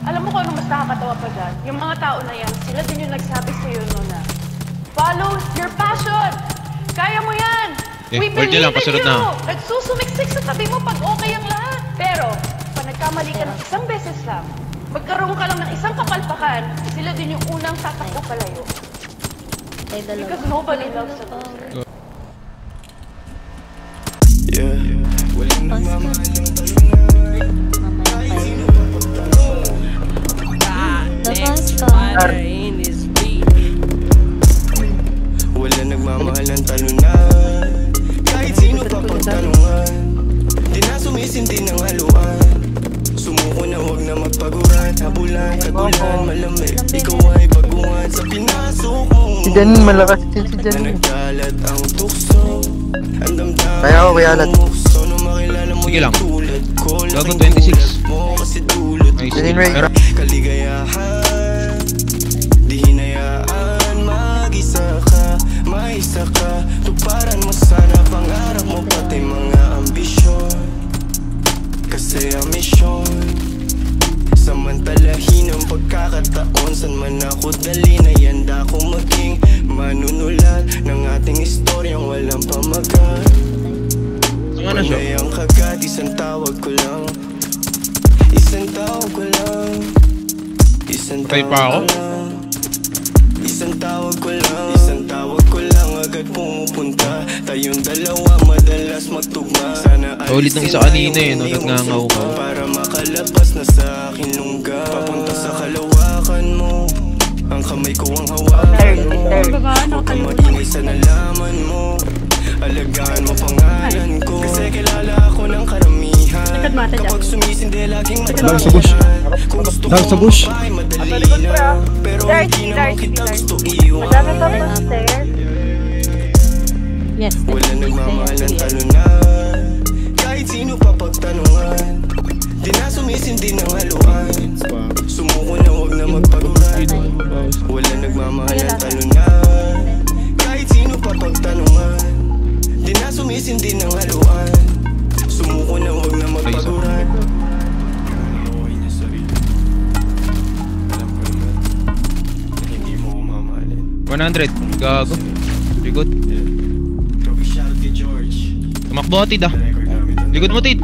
Alam mo kung ano mas nakakatawa pa dyan? Yung mga tao na yan, sila din yung nagsabi sa'yo no na follow your passion! Kaya mo yan! We believe in you! Nagsusumiksik sa tabi mo pag okay ang lahat. Pero, pag nagkamali ka ng isang beses lang, magkaroon ka lang ng isang kapalpakan, sila din yung unang tatakbo palayo. Because nobody loves a loser. Wala nagmamahal ng talunan, kahit sino pa pagtanungan. Di na sumisindi ng haluan, sumuko na huwag na magpaguran. Habulan, kagulan, malamig, ikaw ay baguhan sa pinasok mo. Si Janine, malakas din si Janine. Nagkalat ang tukso, ang damdamin kaya ako kaya alat. Sige lang. Gago 26. Nice. Kaligayahan, di hinayaan, mag-isa ka, maisa ka. Tuparan mo sana pangarap mo, pati mga ambisyon. Kasi ang misyon, samantalahin ang pagkakataon. San man ako dali na yanda ko maging manunulat ng ating istoryang walang pamagat. Panay ang kagat, isang tawag ko lang. Isang tawag ko lang. Isang tawag ko lang. Isang tawag ko lang. Isang tawag ko lang, agad pumupunta. Tayong dalawa madalas magtugma. Sana ulit ng isa kanina eh, no? Nagngangaw ka. Para makalabas na sa akin lungga. Papunta sa kalawakan mo, ang kamay ko ang hawakan mo. Huwag kang maingay sa nalaman mo. Alagaan mo pangalan ko, kasi kilala ako ng karamihan. Kapag sumisindi laging matalayan. Kung gusto ko mapay madali lang, pero hindi naman kita gusto iwan. Wala nagmamahal ng talunan, kahit sino pa pagtanungan. Di na sumisindi ng haluan, sumuko na huwag na magpaguran. Wala nagmamahal ng talunan, kahit sino pa pagtanungan. Di na sumisindi ng haluan, sumuko na huwag na magpaguran. Hindi mo ko mamahalin. 100. Gago. Very good. Tumakbo ka, Tid ah. Likod mo, Tid.